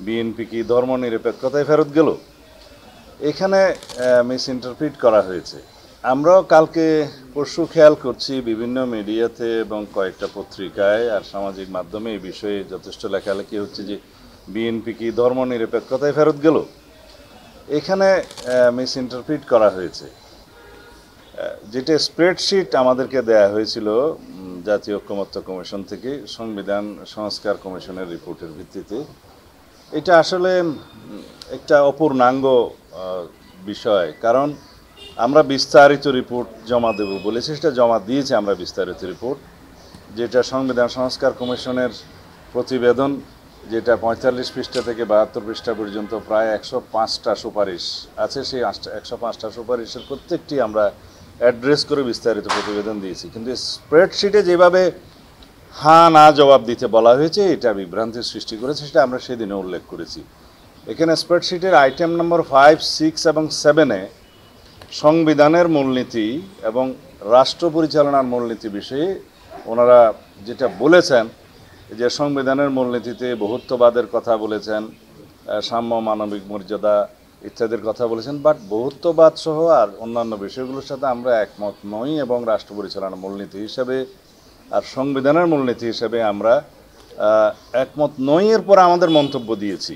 BNP কি ধর্মনিরপেক্ষতায় ফেরত গেল? এখানে মিস ইন্টারপ্রিট করা হয়েছে। আমরাও কালকে পরশু খেয়াল করছি বিভিন্ন মিডিয়াতে এবং কয়েকটা পত্রিকায় আর সামাজিক মাধ্যমে এই বিষয়ে যথেষ্ট লেখালেখি হচ্ছে যে বিএনপি কি ধর্মনিরপেক্ষতায় ফেরত গেল? এখানে মিস ইন্টারপ্রিট করা হয়েছে। যেটা স্প্রেডশিট আমাদেরকে দেয়া হয়েছিল জাতীয় ঐকমত্য কমিশন থেকে সংবিধান সংস্কার কমিশনের রিপোর্টের ভিত্তিতে, এটা আসলে একটা অপূর্ণাঙ্গ বিষয়। কারণ আমরা বিস্তারিত রিপোর্ট জমা দেব বলেছি, সেটা জমা দিয়েছি আমরা বিস্তারিত রিপোর্ট, যেটা সংবিধান সংস্কার কমিশনের প্রতিবেদন, যেটা 45 পৃষ্ঠা থেকে 72 পৃষ্ঠা পর্যন্ত প্রায় 105টা সুপারিশ আছে। সেই 105টা সুপারিশের প্রত্যেকটি আমরা অ্যাড্রেস করে বিস্তারিত প্রতিবেদন দিয়েছি। কিন্তু স্প্রেডশিটে যেভাবে হ্যাঁ না জবাব দিতে বলা হয়েছে, এটা বিভ্রান্তির সৃষ্টি করেছে, সেটা আমরা সেদিনে উল্লেখ করেছি। এখানে স্প্রেডশিটের আইটেম নম্বর 5, 6 এবং 7-এ সংবিধানের মূলনীতি এবং রাষ্ট্র পরিচালনার মূলনীতি বিষয়ে ওনারা যেটা বলেছেন, যে সংবিধানের মূলনীতিতে বহুত্ববাদের কথা বলেছেন, সাম্য মানবিক মর্যাদা ইত্যাদির কথা বলেছেন, বাট বহুত্ববাদ সহ আর অন্যান্য বিষয়গুলোর সাথে আমরা একমত নই এবং রাষ্ট্র পরিচালনার মূলনীতি হিসেবে আর সংবিধানের মূলনীতি হিসেবে আমরা একমত নই। এরপর আমাদের মন্তব্য দিয়েছি,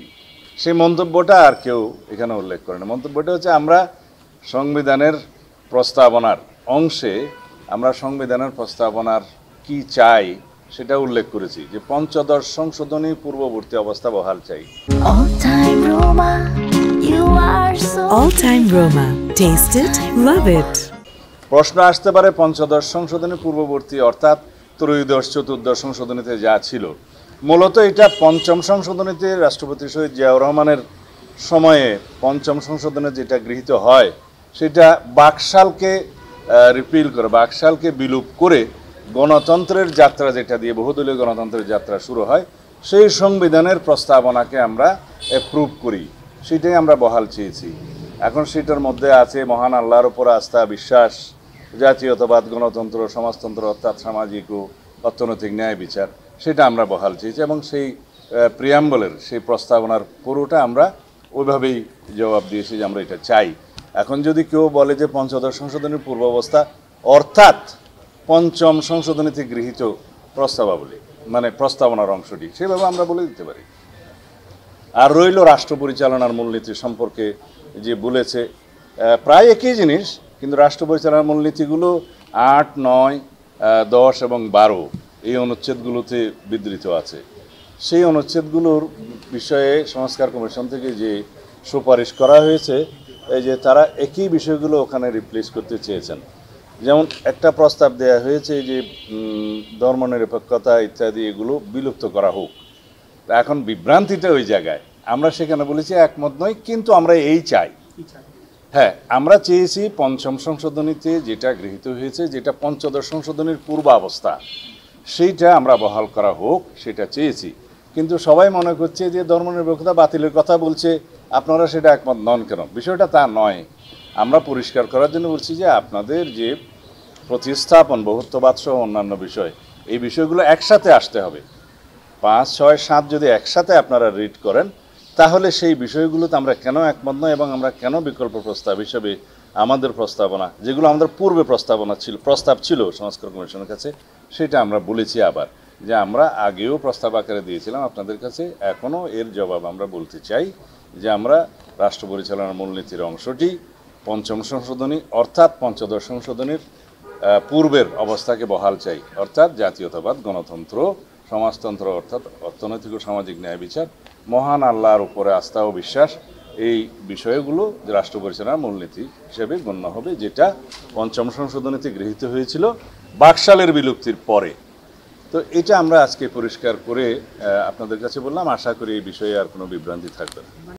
সেই মন্তব্যটা আর কেউ এখানে উল্লেখ করেন। মন্তব্যটা হচ্ছে আমরা সংবিধানের প্রস্তাবনার অংশে আমরা সংবিধানের প্রস্তাবনার কি চাই সেটা উল্লেখ করেছি, যে পঞ্চদশ সংশোধনী পূর্ববর্তী অবস্থা বহাল চাই। All time Roma. Taste it, love it. প্রশ্ন আসতে পারে পঞ্চদশ সংশোধনী পূর্ববর্তী অর্থাৎ ত্রয়োদশ চতুর্দশ সংশোধনীতে যা ছিল, মূলত এটা পঞ্চম সংশোধনীতে রাষ্ট্রপতি শহীদ জিয়াউর রহমানের সময়ে পঞ্চম সংশোধনে যেটা গৃহীত হয়, সেটা বাকশালকে রিপিল করে, বাকশালকে বিলুপ করে গণতন্ত্রের যাত্রা, যেটা দিয়ে বহুদলীয় গণতন্ত্রের যাত্রা শুরু হয়, সেই সংবিধানের প্রস্তাবনাকে আমরা অ্যাপ্রুভ করি, সেটাই আমরা বহাল চেয়েছি। এখন সেটার মধ্যে আছে মহান আল্লাহর উপর আস্থা, বিশ্বাস, জাতীয়তাবাদ, গণতন্ত্র, সমাজতন্ত্র অর্থাৎ সামাজিক ও অর্থনৈতিক ন্যায় বিচার, সেটা আমরা বহাল চেয়েছি এবং সেই প্রিয়াম্বলের সেই প্রস্তাবনার পুরোটা আমরা ওইভাবেই জবাব দিয়েছি যে আমরা এটা চাই। এখন যদি কেউ বলে যে পঞ্চদশ সংশোধনীর পূর্বাবস্থা অর্থাৎ পঞ্চম সংশোধনীতে গৃহীত প্রস্তাবাবলী মানে প্রস্তাবনার অংশটি, সেভাবে আমরা বলে দিতে পারি। আর রইল রাষ্ট্র পরিচালনার মূলনীতি সম্পর্কে যে বলেছে, প্রায় একই জিনিস, কিন্তু রাষ্ট্র পরিচালনার মূলনীতিগুলো 8, 9, 10 এবং 12 এই অনুচ্ছেদগুলোতে বিধৃত আছে। সেই অনুচ্ছেদগুলোর বিষয়ে সংস্কার কমিশন থেকে যে সুপারিশ করা হয়েছে, এই যে তারা একই বিষয়গুলো ওখানে রিপ্লেস করতে চেয়েছেন। যেমন একটা প্রস্তাব দেওয়া হয়েছে যে ধর্মনিরপেক্ষতা ইত্যাদি এগুলো বিলুপ্ত করা হোক। এখন বিভ্রান্তিটা ওই জায়গায়, আমরা সেখানে বলেছি একমত নই, কিন্তু আমরা এই চাই। হ্যাঁ, আমরা চেয়েছি পঞ্চম সংশোধনীতে যেটা গৃহীত হয়েছে, যেটা পঞ্চদশ সংশোধনীর পূর্বাবস্থা, সেইটা আমরা বহাল করা হোক, সেটা চেয়েছি। কিন্তু সবাই মনে করছে যে ধর্মনিরপেক্ষতা বাতিলের কথা বলছে, আপনারা সেটা একমত নন কেন? বিষয়টা তা নয়। আমরা পরিষ্কার করার জন্য বলছি যে আপনাদের যে প্রতিস্থাপন, বহুত্ববাদ সহ অন্যান্য বিষয়, এই বিষয়গুলো একসাথে আসতে হবে। 5, 6, 7 যদি একসাথে আপনারা রিড করেন, তাহলে সেই বিষয়গুলোতে আমরা কেন একমত নয় এবং আমরা কেন বিকল্প প্রস্তাব হিসেবে আমাদের প্রস্তাবনা, যেগুলো আমাদের পূর্বে প্রস্তাব ছিল সংস্কার কমিশনের কাছে, সেটা আমরা বলেছি আবার, যে আমরা আগেও প্রস্তাব আকারে দিয়েছিলাম আপনাদের কাছে। এখনও এর জবাব আমরা বলতে চাই যে আমরা রাষ্ট্র পরিচালনার মূলনীতির অংশটি পঞ্চম সংশোধনী অর্থাৎ পঞ্চদশ সংশোধনীর পূর্বের অবস্থাকে বহাল চাই, অর্থাৎ জাতীয়তাবাদ, গণতন্ত্র, সমাজতন্ত্র অর্থাৎ অর্থনৈতিক ও সামাজিক ন্যায় বিচার, মহান আল্লাহর উপরে আস্থা ও বিশ্বাস, এই বিষয়গুলো রাষ্ট্র পরিচালনার মূলনীতি হিসেবে গণ্য হবে, যেটা পঞ্চম সংশোধনীতে গৃহীত হয়েছিল বাকশালের বিলুপ্তির পরে। তো এটা আমরা আজকে পরিষ্কার করে আপনাদের কাছে বললাম। আশা করি এই বিষয়ে আর কোনো বিভ্রান্তি থাকবে না।